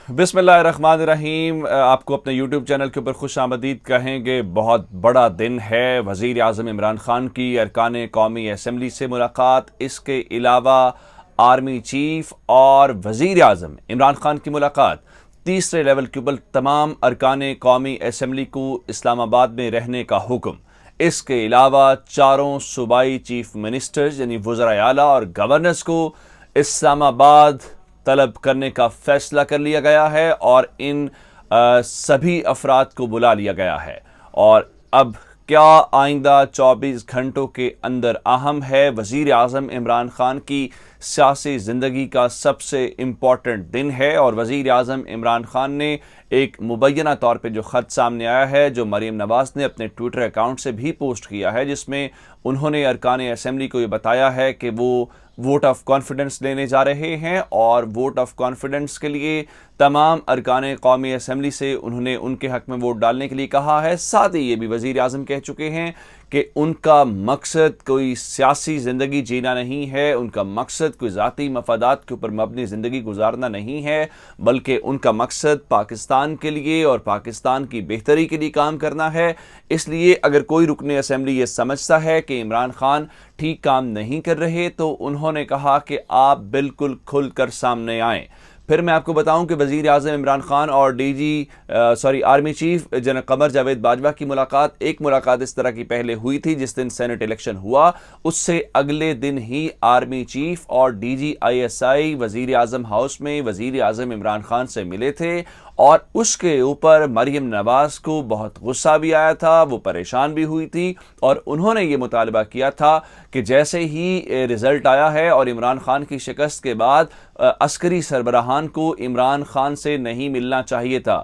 बिस्मिल्लाहिर्रहमानिर्रहीम। आपको अपने यूट्यूब चैनल के ऊपर खुश आमदीद कहेंगे। बहुत बड़ा दिन है। वज़ीर आज़म इमरान खान की अरकान कौमी असम्बली से मुलाकात, इसके अलावा आर्मी चीफ और वज़ीर आज़म इमरान खान की मुलाकात, तीसरे लेवल के ऊपर तमाम अरकान कौमी असम्बली को इस्लामाबाद में रहने का हुक्म। इसके अलावा चारों सूबाई चीफ मिनिस्टर्स यानी वज़राए आला और गवर्नर्स को इस्लामाबाद तलब करने का फैसला कर लिया गया है और इन सभी अफराद को बुला लिया गया है। और अब क्या आइंदा 24 घंटों के अंदर अहम है। वज़ीर आज़म इमरान खान की सियासी ज़िंदगी का सबसे इम्पॉर्टेंट दिन है और वज़ीर आज़म इमरान खान ने एक मुबैना तौर पे जो ख़त सामने आया है, जो मरीम नवाज़ ने अपने ट्विटर अकाउंट से भी पोस्ट किया है, जिसमें उन्होंने अरकान असम्बली को ये बताया है कि वो वोट ऑफ कॉन्फिडेंस लेने जा रहे हैं और वोट ऑफ कॉन्फिडेंस के लिए तमाम अरकान कौमी असम्बली से उन्होंने उनके हक़ में वोट डालने के लिए कहा है। साथ ही ये भी वज़ीर आज़म कह चुके हैं कि उनका मकसद कोई सियासी ज़िंदगी जीना नहीं है, उनका मकसद कोई ज़ाती मफादात के ऊपर मबनी ज़िंदगी गुजारना नहीं है, बल्कि उनका मकसद पाकिस्तान के लिए और पाकिस्तान की बेहतरी के लिए काम करना है। इसलिए अगर कोई रुकने असम्बली ये समझता है कि इमरान खान ठीक काम नहीं कर रहे, तो उन्होंने कहा कि आप बिल्कुल खुलकर सामने आएँ। फिर मैं आपको बताऊं कि वज़ीर आज़म इमरान खान और army chief general Qamar Javed Bajwa की एक मुलाकात इस तरह की पहले हुई थी जिस दिन सेनेट इलेक्शन हुआ। उससे अगले दिन ही आर्मी चीफ और DGISI वज़ीर आज़म हाउस में वज़ीर आज़म इमरान खान से मिले थे और उसके ऊपर मरियम नवाज़ को बहुत गुस्सा भी आया था, वो परेशान भी हुई थी और उन्होंने ये मुतालबा किया था कि जैसे ही रिज़ल्ट आया है और इमरान खान की शिकस्त के बाद अस्करी सरबराहान को इमरान खान से नहीं मिलना चाहिए था।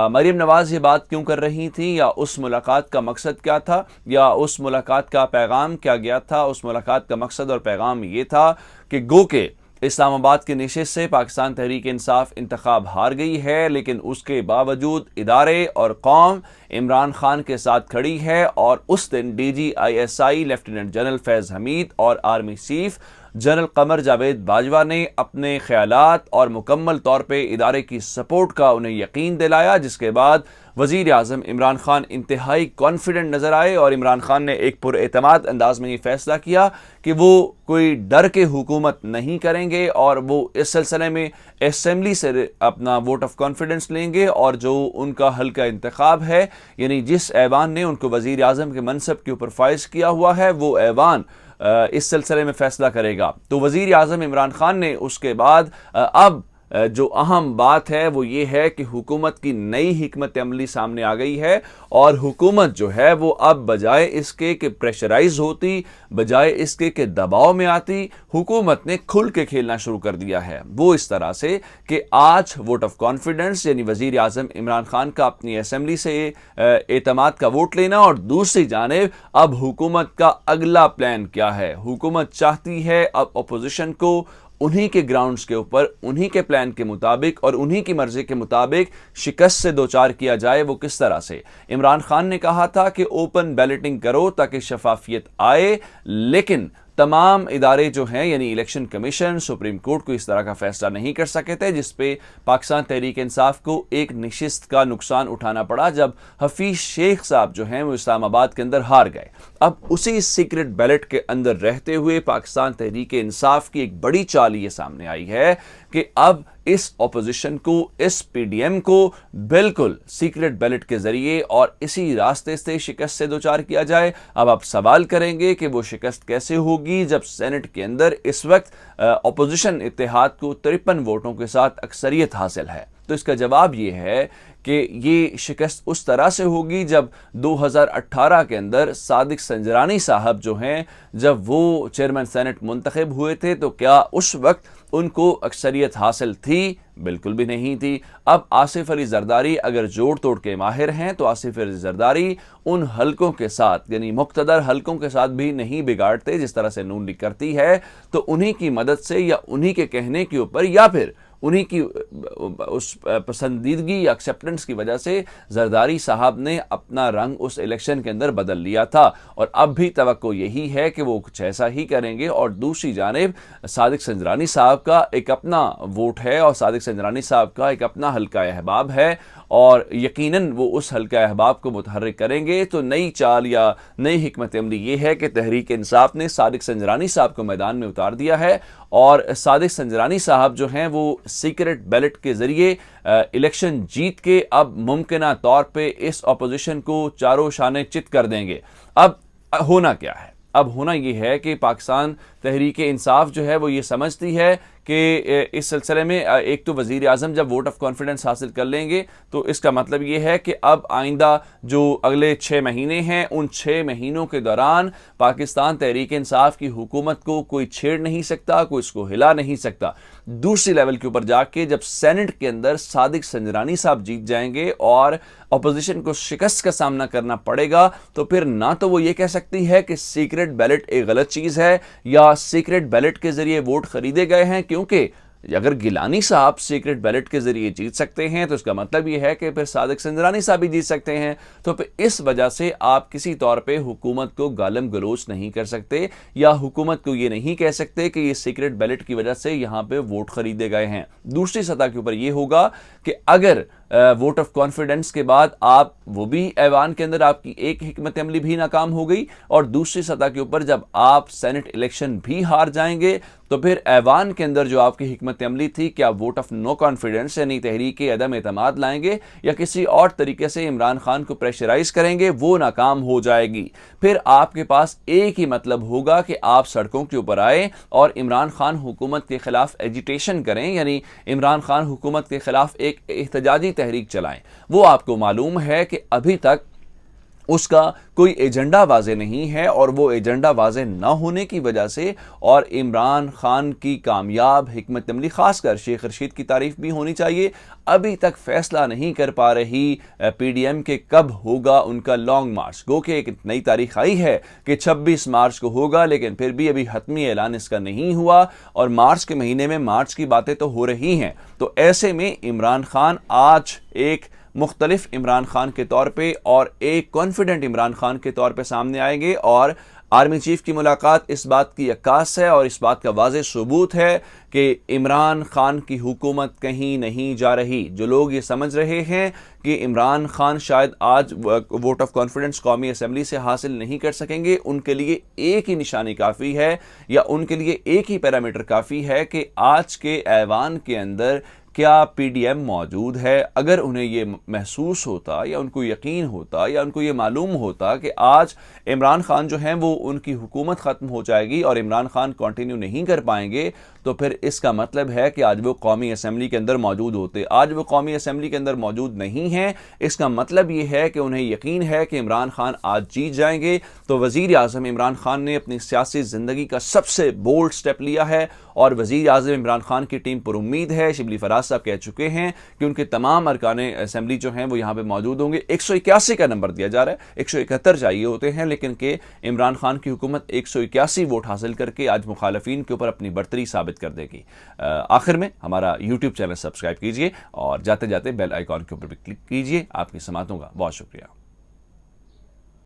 मरियम नवाज़ ये बात क्यों कर रही थी, या उस मुलाकात का मकसद क्या था, या उस मुलाकात का पैगाम क्या गया था। उस मुलाकात का मकसद और पैगाम ये था कि गो के इस्लामाबाद के नशिस्त से पाकिस्तान तहरीक इंसाफ इंतखाब हार गई है, लेकिन उसके बावजूद इदारे और कौम इमरान खान के साथ खड़ी है। और उस दिन DGISI लेफ्टिनेंट जनरल फैज़ हमीद और army chief general Qamar Javed Bajwa ने अपने ख्यालात और मुकम्मल तौर पे इदारे की सपोर्ट का उन्हें यकीन दिलाया, जिसके बाद वज़ीर आज़म इमरान खान इंतहाई कॉन्फिडेंट नज़र आए और इमरान खान ने एक पुरएतमाद अंदाज में ये फैसला किया कि वो कोई डर के हुकूमत नहीं करेंगे और वो इस सिलसिले में असम्बली से अपना वोट ऑफ कॉन्फिडेंस लेंगे और जो उनका हल्का इंतखाब है, यानी जिस ऐवान ने उनको वज़ीर आज़म के मनसब के ऊपर फाइज किया हुआ है, वो ऐवान इस सिलसिले में फैसला करेगा। तो वज़ीर आज़म इमरान खान ने उसके बाद अब जो अहम बात है वो ये है कि हुकूमत की नई हिकमत अमली सामने आ गई है और हुकूमत जो है वो अब बजाय इसके कि प्रेशराइज होती, बजाय इसके कि दबाव में आती, हुकूमत ने खुल के खेलना शुरू कर दिया है। वो इस तरह से कि आज वोट ऑफ कॉन्फिडेंस यानी वज़ीर आज़म इमरान खान का अपनी असम्बली से एतमाद का वोट लेना, और दूसरी जानिब अब हुकूमत का अगला प्लान क्या है। हुकूमत चाहती है अब अपोजिशन को उन्हीं के ग्राउंड्स के ऊपर, उन्हीं के प्लान के मुताबिक और उन्हीं की मर्जी के मुताबिक शिकस्त से दो चार किया जाए। वो किस तरह से? इमरान खान ने कहा था कि ओपन बैलेटिंग करो ताकि शफाफियत आए, लेकिन तमाम इदारे जो हैं यानी इलेक्शन कमीशन, सुप्रीम कोर्ट को इस तरह का फैसला नहीं कर सके थे, जिसपे पाकिस्तान तहरीक इंसाफ को एक नशिस्त का नुकसान उठाना पड़ा जब हफीज शेख साहब जो हैं वो इस्लामाबाद के अंदर हार गए। अब उसी सीक्रेट बैलेट के अंदर रहते हुए पाकिस्तान तहरीक इंसाफ की एक बड़ी चाल ये सामने आई है कि अब इस ऑपोजिशन को, इस PDM को बिल्कुल सीक्रेट बैलेट के जरिए और इसी रास्ते से शिकस्त से दो चार किया जाए। अब आप सवाल करेंगे कि वो शिकस्त कैसे होगी जब सेनेट के अंदर इस वक्त ऑपोजिशन इत्तेहाद को 53 वोटों के साथ अक्सरियत हासिल है। तो इसका जवाब ये है कि ये शिकस्त उस तरह से होगी जब 2018 के अंदर सादिक संजरानी साहब जो हैं, जब वो चेयरमैन सेनेट मुंतखब हुए थे, तो क्या उस वक्त उनको अक्सरियत हासिल थी? बिल्कुल भी नहीं थी। अब आसिफ अली जरदारी अगर जोड़ तोड़ के माहिर हैं तो आसिफ अली जरदारी उन हलकों के साथ यानी मुक्तदर हलकों के साथ भी नहीं बिगाड़ते जिस तरह से नून लीग करती है। तो उन्हीं की मदद से या उन्हीं के कहने के ऊपर या फिर उन्हीं की उस पसंदीदगी या एक्सेप्टेंस की वजह से जरदारी साहब ने अपना रंग उस इलेक्शन के अंदर बदल लिया था और अब भी तवक्को यही है कि वो कुछ ऐसा ही करेंगे। और दूसरी जानिब सादिक संजरानी साहब का एक अपना वोट है और सादिक संजरानी साहब का एक अपना हल्का अहबाब है और यकीनन वो उस हल्का अहबाब को मुतहर्रिक करेंगे। तो नई चाल या नई हिकमत अमली ये है कि तहरीक इंसाफ ने सादिक संजरानी साहब को मैदान में उतार दिया है और सादिक संजरानी साहब जो हैं वो सीक्रेट बैलेट के ज़रिए इलेक्शन जीत के अब मुमकिना तौर पे इस अपोजिशन को चारों शाने चित कर देंगे। अब होना क्या है? अब होना यह है कि पाकिस्तान तहरीक इंसाफ जो है वो ये समझती है कि इस सिलसिले में एक तो वज़ीर आज़म जब वोट ऑफ कॉन्फिडेंस हासिल कर लेंगे तो इसका मतलब ये है कि अब आइंदा जो अगले 6 महीने हैं उन 6 महीनों के दौरान पाकिस्तान तहरीक इंसाफ की हुकूमत को कोई छेड़ नहीं सकता, कोई इसको हिला नहीं सकता। दूसरी लेवल के ऊपर जाके जब सेनेट के अंदर सादिक संजरानी साहब जीत जाएंगे और अपोजिशन को शिकस्त का सामना करना पड़ेगा तो फिर ना तो वो ये कह सकती है कि सीक्रेट बैलेट एक गलत चीज़ है या सीक्रेट बैलेट के जरिए वोट खरीदे गए हैं, क्योंकि अगर गिलानी साहब सीक्रेट बैलेट के जरिए जीत सकते हैं तो इसका मतलब यह है कि फिर सादिक संजरानी साहब भी जीत सकते हैं। तो फिर इस वजह से आप किसी तौर पे हुकूमत को गालम गलोच नहीं कर सकते या हुकूमत को ये नहीं कह सकते कि ये सीक्रेट बैलेट की वजह से यहाँ पे वोट खरीदे गए हैं। दूसरी सतह के ऊपर यह होगा कि अगर वोट ऑफ कॉन्फिडेंस के बाद आप वो भी ऐवान के अंदर आपकी एक हिकमत अमली भी नाकाम हो गई और दूसरी सतह के ऊपर जब आप सेनेट इलेक्शन भी हार जाएंगे तो फिर ऐवान के अंदर जो आपकी हिकमत अमली थी कि आप वोट ऑफ नो कॉन्फिडेंस यानी तहरीक अदम एतमाद लाएंगे या किसी और तरीके से इमरान खान को प्रेशराइज करेंगे, वो नाकाम हो जाएगी। फिर आपके पास एक ही मतलब होगा कि आप सड़कों के ऊपर आए और इमरान खान हुकूमत के खिलाफ एजिटेशन करें, यानी इमरान खान हुकूमत के खिलाफ एक एहतजाजी तहरीक चलाएं। वो आपको मालूम है कि अभी तक उसका कोई एजेंडा वाजे नहीं है और वो एजेंडा वाजे ना होने की वजह से और इमरान खान की कामयाब हिकमत अमली, खासकर शेख रशीद की तारीफ भी होनी चाहिए, अभी तक फैसला नहीं कर पा रही पीडीएम के कब होगा उनका लॉन्ग मार्च। गो के एक नई तारीख आई है कि 26 मार्च को होगा, लेकिन फिर भी अभी हतमी ऐलान इसका नहीं हुआ और मार्च के महीने में मार्च की बातें तो हो रही हैं। तो ऐसे में इमरान खान आज एक मुख्तलिफ इमरान खान के तौर पे और एक कॉन्फिडेंट इमरान खान के तौर पे सामने आएंगे और आर्मी चीफ की मुलाकात इस बात की अक्कास है और इस बात का वाज़ेह सबूत है कि इमरान खान की हुकूमत कहीं नहीं जा रही। जो लोग ये समझ रहे हैं कि इमरान खान शायद आज वोट ऑफ कॉन्फिडेंस कौमी असम्बली से हासिल नहीं कर सकेंगे, उनके लिए एक ही निशानी काफ़ी है या उनके लिए एक ही पैरामीटर काफ़ी है कि आज के ऐवान के अंदर क्या पीडीएम मौजूद है। अगर उन्हें ये महसूस होता या उनको यकीन होता या उनको ये मालूम होता कि आज इमरान खान जो हैं वो उनकी हुकूमत ख़त्म हो जाएगी और इमरान खान कंटिन्यू नहीं कर पाएंगे, तो फिर इसका मतलब है कि आज वो कौमी असम्बली के अंदर मौजूद होते। आज वो कौमी असम्बली के अंदर मौजूद नहीं हैं, इसका मतलब ये है कि उन्हें यकीन है कि इमरान खान आज जीत जाएंगे। तो वज़ीर आज़म इमरान खान ने अपनी सियासी ज़िंदगी का सबसे बोल्ड स्टेप लिया है और वज़ीर आज़म इमरान खान की टीम पर उम्मीद है, शिबली फराज साहब कह चुके हैं कि उनके तमाम अरकाने असम्बली जो हैं वो यहाँ पे मौजूद होंगे। 181 का नंबर दिया जा रहा है, 171 चाहिए होते हैं, लेकिन कि इमरान खान की हुकूमत 181 वोट हासिल करके आज मुखालफीन के ऊपर अपनी बर्तरी साबित कर देगी। आखिर में हमारा यूट्यूब चैनल सब्सक्राइब कीजिए और जाते जाते बेल आइकॉन के ऊपर भी क्लिक कीजिए। आपकी समातों का बहुत शुक्रिया।